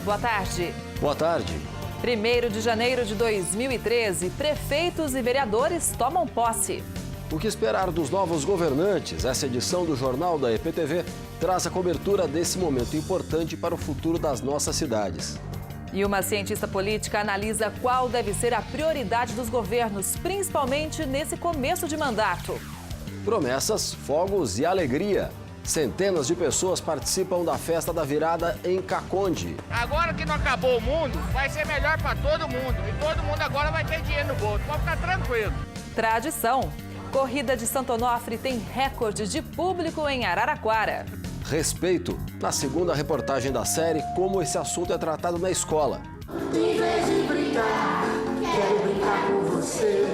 Boa tarde. Boa tarde. 1º de janeiro de 2013, prefeitos e vereadores tomam posse. O que esperar dos novos governantes? Essa edição do Jornal da EPTV traz a cobertura desse momento importante para o futuro das nossas cidades. E uma cientista política analisa qual deve ser a prioridade dos governos, principalmente nesse começo de mandato. Promessas, fogos e alegria. Centenas de pessoas participam da festa da virada em Caconde. Agora que não acabou o mundo, vai ser melhor para todo mundo. E todo mundo agora vai ter dinheiro no bolso. Pode ficar tranquilo. Tradição. Corrida de Santo Onofre tem recorde de público em Araraquara. Respeito. Na segunda reportagem da série, como esse assunto é tratado na escola. Em vez de brincar, quero brincar com você.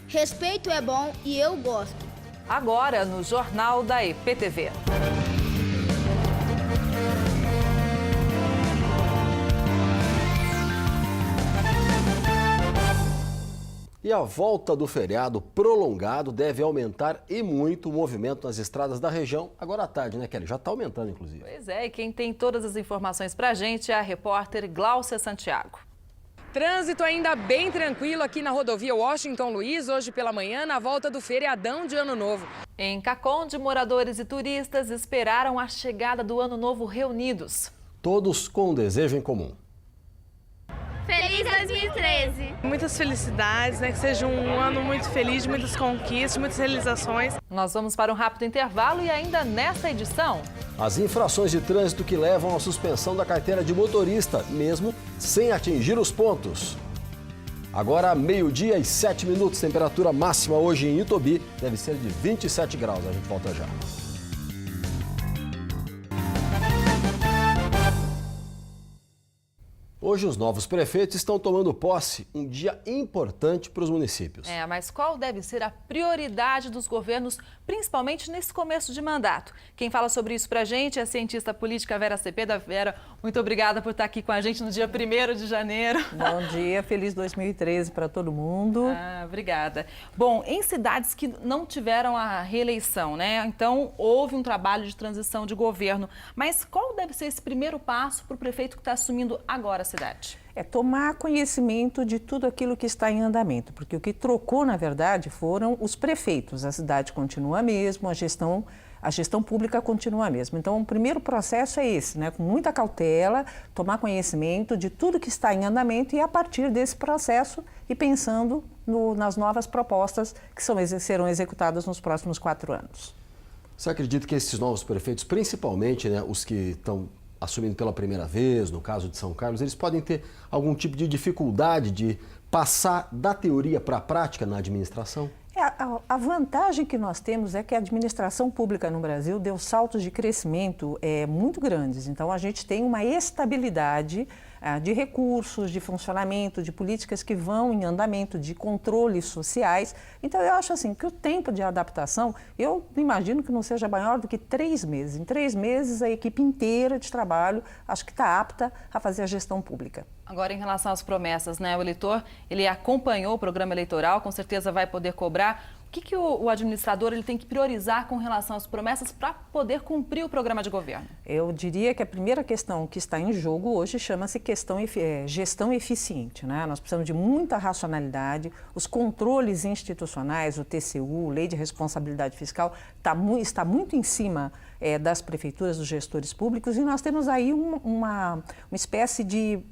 Respeito é bom e eu gosto. Agora no Jornal da EPTV. E a volta do feriado prolongado deve aumentar e muito o movimento nas estradas da região agora à tarde, né, Kelly? Já está aumentando, inclusive. Pois é, e quem tem todas as informações pra gente é a repórter Gláucia Santiago. Trânsito ainda bem tranquilo aqui na rodovia Washington Luiz, hoje pela manhã, na volta do feriadão de Ano Novo. Em Caconde, moradores e turistas esperaram a chegada do Ano Novo reunidos. Todos com um desejo em comum. Feliz 2013! Muitas felicidades, né? Que seja um ano muito feliz, de muitas conquistas, muitas realizações. Nós vamos para um rápido intervalo e ainda nesta edição... As infrações de trânsito que levam à suspensão da carteira de motorista, mesmo sem atingir os pontos. Agora, 12h07, temperatura máxima hoje em Itobi deve ser de 27 graus. A gente volta já. Hoje os novos prefeitos estão tomando posse, um dia importante para os municípios. Mas qual deve ser a prioridade dos governos, principalmente nesse começo de mandato? Quem fala sobre isso para a gente é a cientista política Vera Cepeda. Vera, muito obrigada por estar aqui com a gente no dia 1º de janeiro. Bom dia, feliz 2013 para todo mundo. Obrigada. Bom, em cidades que não tiveram a reeleição, né? Então, houve um trabalho de transição de governo. Mas qual deve ser esse primeiro passo para o prefeito que está assumindo agora a cidade? É tomar conhecimento de tudo aquilo que está em andamento, porque o que trocou, na verdade, foram os prefeitos. A cidade continua a mesma, a gestão pública continua a mesma. Então, o primeiro processo é esse, né? Com muita cautela, tomar conhecimento de tudo que está em andamento e, a partir desse processo, ir pensando nas novas propostas que serão executadas nos próximos 4 anos. Você acredita que esses novos prefeitos, principalmente, né, os que estão assumindo pela primeira vez, no caso de São Carlos, eles podem ter algum tipo de dificuldade de passar da teoria para a prática na administração? A vantagem que nós temos é que a administração pública no Brasil deu saltos de crescimento muito grandes. Então, a gente tem uma estabilidade de recursos, de funcionamento, de políticas que vão em andamento, de controles sociais. Então, eu acho assim que o tempo de adaptação, eu imagino que não seja maior do que 3 meses. Em 3 meses, a equipe inteira de trabalho acho que está apta a fazer a gestão pública. Agora, em relação às promessas, né? O eleitor, ele acompanhou o programa eleitoral, com certeza vai poder cobrar. O que o administrador ele tem que priorizar com relação às promessas para poder cumprir o programa de governo? Eu diria que a primeira questão que está em jogo hoje chama-se gestão eficiente, né? Nós precisamos de muita racionalidade, os controles institucionais, o TCU, Lei de Responsabilidade Fiscal, está muito em cima das prefeituras, dos gestores públicos, e nós temos aí uma espécie de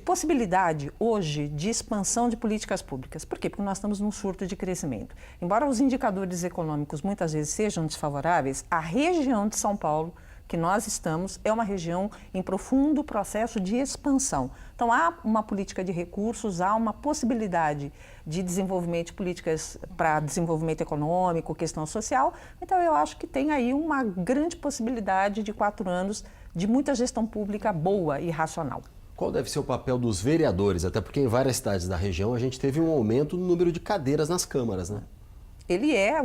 possibilidade hoje de expansão de políticas públicas. Por quê? Porque nós estamos num surto de crescimento. Embora os indicadores econômicos muitas vezes sejam desfavoráveis, a região de São Paulo, que nós estamos, é uma região em profundo processo de expansão. Então, há uma política de recursos, há uma possibilidade de desenvolvimento de políticas para desenvolvimento econômico, questão social. Então, eu acho que tem aí uma grande possibilidade de 4 anos de muita gestão pública boa e racional. Qual deve ser o papel dos vereadores? Até porque em várias cidades da região a gente teve um aumento no número de cadeiras nas câmaras, né?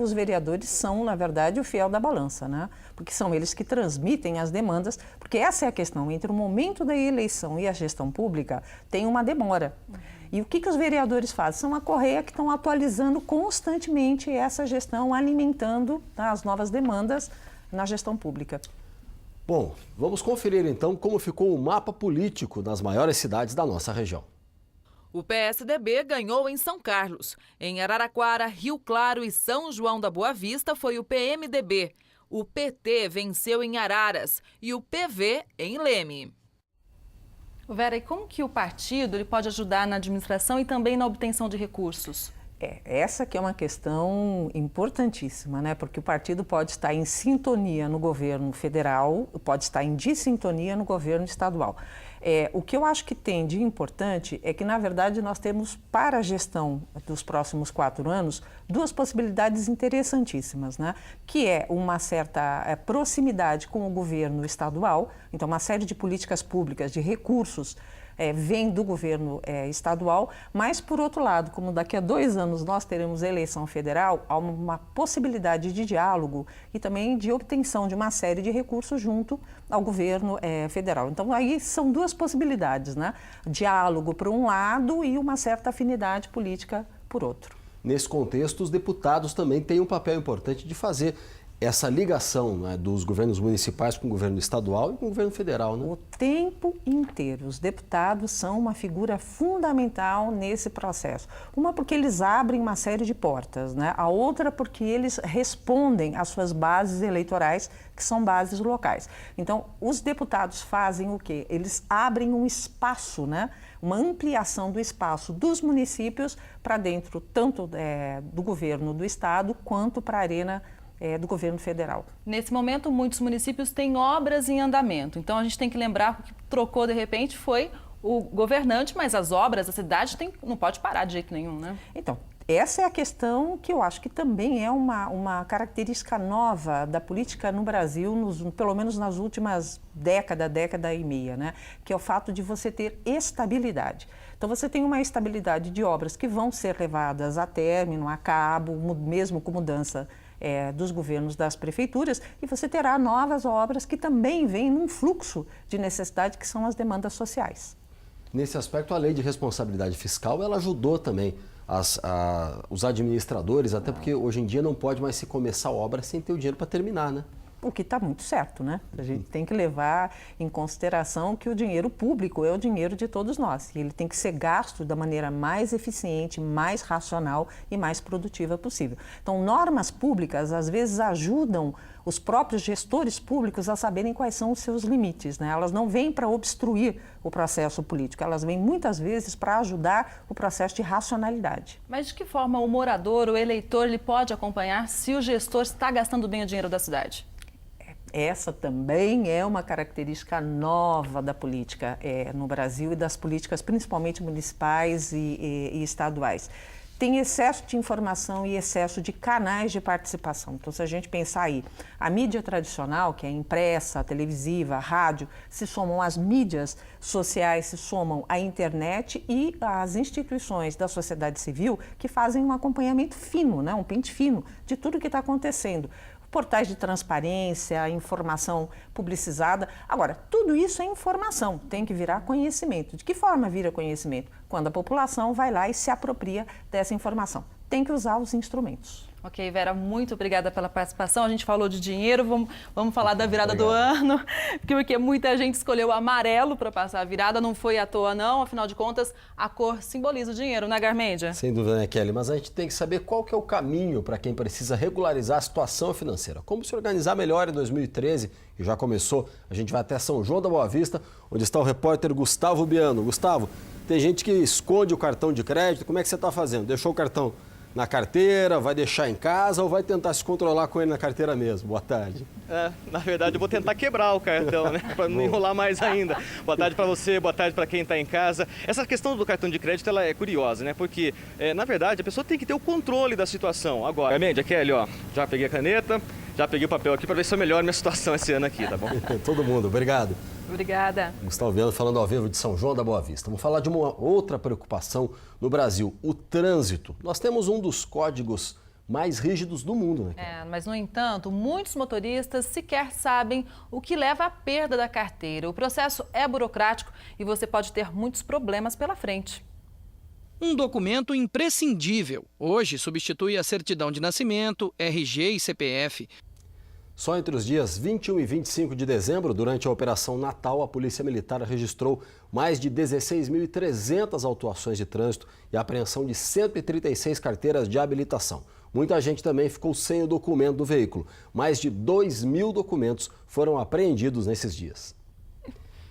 Os vereadores são, na verdade, o fiel da balança, né? Porque são eles que transmitem as demandas, porque essa é a questão, entre o momento da eleição e a gestão pública, tem uma demora. E o que os vereadores fazem? São a correia que estão atualizando constantemente essa gestão, alimentando as novas demandas na gestão pública. Bom, vamos conferir então como ficou o mapa político nas maiores cidades da nossa região. O PSDB ganhou em São Carlos. Em Araraquara, Rio Claro e São João da Boa Vista foi o PMDB. O PT venceu em Araras e o PV em Leme. Vera, e como que o partido ele pode ajudar na administração e também na obtenção de recursos? Essa que é uma questão importantíssima, né? Porque o partido pode estar em sintonia no governo federal, pode estar em dissintonia no governo estadual. O que eu acho que tem de importante é que, na verdade, nós temos para a gestão dos próximos 4 anos 2 possibilidades interessantíssimas, né? Que é uma certa proximidade com o governo estadual, então uma série de políticas públicas, de recursos, vem do governo estadual, mas, por outro lado, como daqui a 2 anos nós teremos a eleição federal, há uma possibilidade de diálogo e também de obtenção de uma série de recursos junto ao governo federal. Então, aí são 2 possibilidades, né? Diálogo por um lado e uma certa afinidade política por outro. Nesse contexto, os deputados também têm um papel importante de fazer essa ligação, né, dos governos municipais com o governo estadual e com o governo federal, né? O tempo inteiro, os deputados são uma figura fundamental nesse processo. Uma porque eles abrem uma série de portas, né? A outra porque eles respondem às suas bases eleitorais, que são bases locais. Então, os deputados fazem o quê? Eles abrem um espaço, né? Uma ampliação do espaço dos municípios para dentro, tanto do governo do estado quanto para a arena do governo federal. Nesse momento, muitos municípios têm obras em andamento. Então, a gente tem que lembrar que trocou, de repente, foi o governante, mas as obras, a cidade não pode parar de jeito nenhum, né? Então, essa é a questão que eu acho que também é uma característica nova da política no Brasil, pelo menos nas últimas década e meia, né? Que é o fato de você ter estabilidade. Então, você tem uma estabilidade de obras que vão ser levadas a término, a cabo, mesmo com mudança dos governos das prefeituras, e você terá novas obras que também vêm num fluxo de necessidade, que são as demandas sociais. Nesse aspecto, a lei de responsabilidade fiscal, ela ajudou também os administradores, até porque hoje em dia não pode mais se começar a obra sem ter o dinheiro para terminar, né? O que está muito certo, né? A gente tem que levar em consideração que o dinheiro público é o dinheiro de todos nós e ele tem que ser gasto da maneira mais eficiente, mais racional e mais produtiva possível. Então, normas públicas às vezes ajudam os próprios gestores públicos a saberem quais são os seus limites, né? Elas não vêm para obstruir o processo político, elas vêm muitas vezes para ajudar o processo de racionalidade. Mas de que forma o morador, o eleitor, ele pode acompanhar se o gestor está gastando bem o dinheiro da cidade? Essa também é uma característica nova da política no Brasil e das políticas principalmente municipais e estaduais. Tem excesso de informação e excesso de canais de participação. Então, se a gente pensar aí, a mídia tradicional, que é impressa, televisiva, rádio, se somam as mídias sociais, se somam a internet e as instituições da sociedade civil que fazem um acompanhamento fino, né? Um pente fino de tudo que está acontecendo. Portais de transparência, informação publicizada. Agora, tudo isso é informação, tem que virar conhecimento. De que forma vira conhecimento? Quando a população vai lá e se apropria dessa informação. Tem que usar os instrumentos. Ok, Vera, muito obrigada pela participação. A gente falou de dinheiro, vamos falar da virada do ano, porque muita gente escolheu o amarelo para passar a virada, não foi à toa não, afinal de contas, a cor simboliza o dinheiro, né, Garmendia? Sem dúvida, né, Kelly? Mas a gente tem que saber qual que é o caminho para quem precisa regularizar a situação financeira. Como se organizar melhor em 2013, que já começou. A gente vai até São João da Boa Vista, onde está o repórter Gustavo Biano. Gustavo, tem gente que esconde o cartão de crédito, como é que você está fazendo? Deixou o cartão na carteira, vai deixar em casa ou vai tentar se controlar com ele na carteira mesmo? Boa tarde. Na verdade, eu vou tentar quebrar o cartão, né? Para não enrolar mais ainda. Boa tarde para você, boa tarde para quem está em casa. Essa questão do cartão de crédito, ela é curiosa, né? Porque, na verdade, a pessoa tem que ter o controle da situação. Agora, Garmendia, Kelly, ó, já peguei a caneta, já peguei o papel aqui para ver se eu melhoro minha situação esse ano aqui, tá bom? Todo mundo, obrigado. Obrigada. Gustavo Biano falando ao vivo de São João da Boa Vista. Vamos falar de uma outra preocupação no Brasil, o trânsito. Nós temos um dos códigos mais rígidos do mundo, né? Mas, no entanto, muitos motoristas sequer sabem o que leva à perda da carteira. O processo é burocrático e você pode ter muitos problemas pela frente. Um documento imprescindível. Hoje substitui a certidão de nascimento, RG e CPF. Só entre os dias 21 e 25 de dezembro, durante a Operação Natal, a Polícia Militar registrou mais de 16.300 autuações de trânsito e a apreensão de 136 carteiras de habilitação. Muita gente também ficou sem o documento do veículo. Mais de 2.000 documentos foram apreendidos nesses dias.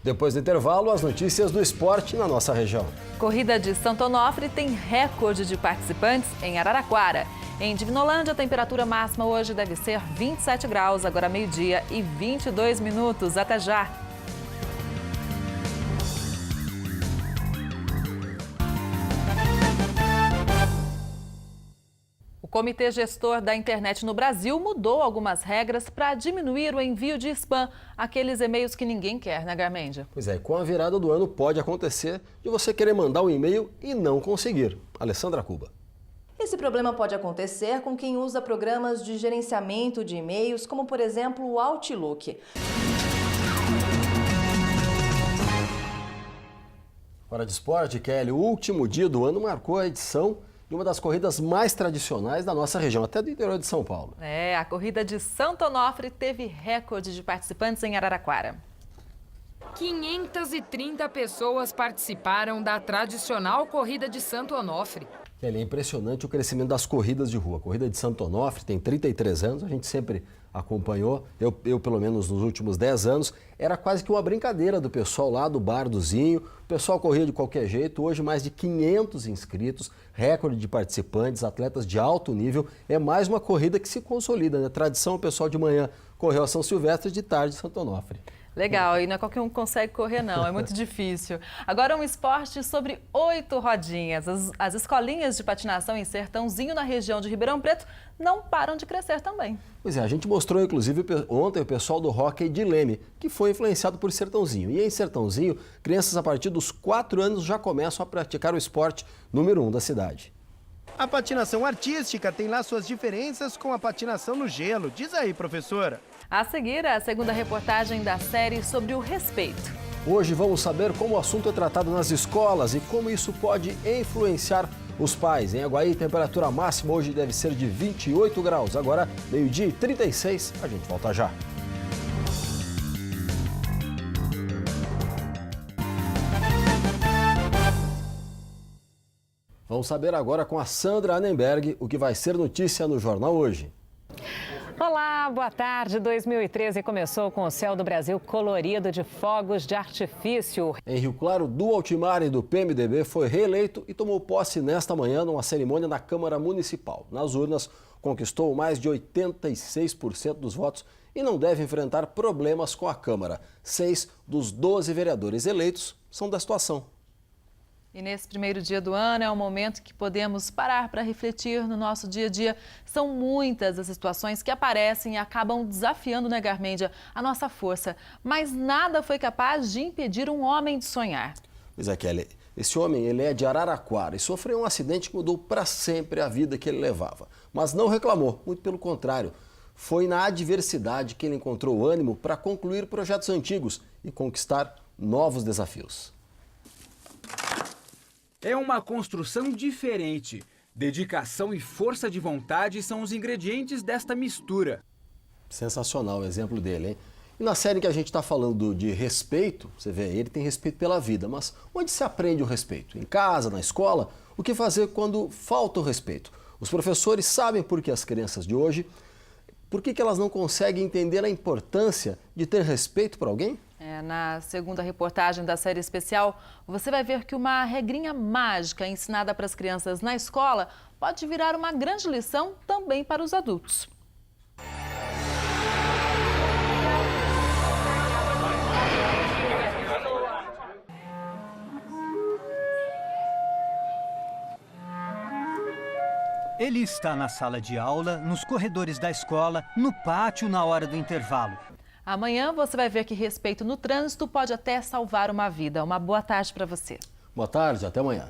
Depois do intervalo, as notícias do esporte na nossa região. Corrida de Santo Onofre tem recorde de participantes em Araraquara. Em Divinolândia, a temperatura máxima hoje deve ser 27 graus, agora meio-dia e 22 minutos. Até já! O Comitê Gestor da Internet no Brasil mudou algumas regras para diminuir o envio de spam, aqueles e-mails que ninguém quer, né, Garmendia? Pois é, com a virada do ano pode acontecer de você querer mandar um e-mail e não conseguir. Alessandra Cuba. Esse problema pode acontecer com quem usa programas de gerenciamento de e-mails, como por exemplo o Outlook. Hora de esporte, Kelly. O último dia do ano marcou a edição de uma das corridas mais tradicionais da nossa região, até do interior de São Paulo. É, a corrida de Santo Onofre teve recorde de participantes em Araraquara. 530 pessoas participaram da tradicional corrida de Santo Onofre. Kelly, é impressionante o crescimento das corridas de rua. A corrida de Santo Onofre tem 33 anos, a gente sempre acompanhou, eu pelo menos nos últimos 10 anos, era quase que uma brincadeira do pessoal lá do Bar do Zinho, o pessoal corria de qualquer jeito, hoje mais de 500 inscritos, recorde de participantes, atletas de alto nível, é mais uma corrida que se consolida, né? Tradição, o pessoal de manhã correu a São Silvestre, de tarde Santo Onofre. Legal, e não é qualquer um que consegue correr não, é muito difícil. Agora um esporte sobre 8 rodinhas. As escolinhas de patinação em Sertãozinho, na região de Ribeirão Preto, não param de crescer também. Pois é, a gente mostrou inclusive ontem o pessoal do hóquei de Leme, que foi influenciado por Sertãozinho. E em Sertãozinho, crianças a partir dos 4 anos já começam a praticar o esporte número 1 da cidade. A patinação artística tem lá suas diferenças com a patinação no gelo. Diz aí, professora. A seguir, a segunda reportagem da série sobre o respeito. Hoje vamos saber como o assunto é tratado nas escolas e como isso pode influenciar os pais. Em Aguaí, temperatura máxima hoje deve ser de 28 graus. Agora, meio-dia e 36, a gente volta já. Vamos saber agora com a Sandra Annenberg o que vai ser notícia no Jornal Hoje. Olá, boa tarde. 2013 começou com o céu do Brasil colorido de fogos de artifício. Em Rio Claro, Du Altimari, do PMDB, foi reeleito e tomou posse nesta manhã numa cerimônia na Câmara Municipal. Nas urnas, conquistou mais de 86% dos votos e não deve enfrentar problemas com a Câmara. 6 dos 12 vereadores eleitos são da situação. E nesse primeiro dia do ano é um momento que podemos parar para refletir no nosso dia a dia. São muitas as situações que aparecem e acabam desafiando, né, Garmendia, a nossa força. Mas nada foi capaz de impedir um homem de sonhar. Pois é, Kelly, esse homem ele é de Araraquara e sofreu um acidente que mudou para sempre a vida que ele levava. Mas não reclamou, muito pelo contrário. Foi na adversidade que ele encontrou ânimo para concluir projetos antigos e conquistar novos desafios. É uma construção diferente. Dedicação e força de vontade são os ingredientes desta mistura. Sensacional o exemplo dele, hein? E na série que a gente está falando de respeito, você vê, ele tem respeito pela vida, mas onde se aprende o respeito? Em casa, na escola? O que fazer quando falta o respeito? Os professores sabem por que as crianças de hoje, por que elas não conseguem entender a importância de ter respeito por alguém? Na segunda reportagem da série especial, você vai ver que uma regrinha mágica ensinada para as crianças na escola pode virar uma grande lição também para os adultos. Ele está na sala de aula, nos corredores da escola, no pátio na hora do intervalo. Amanhã você vai ver que respeito no trânsito pode até salvar uma vida. Uma boa tarde para você. Boa tarde, até amanhã.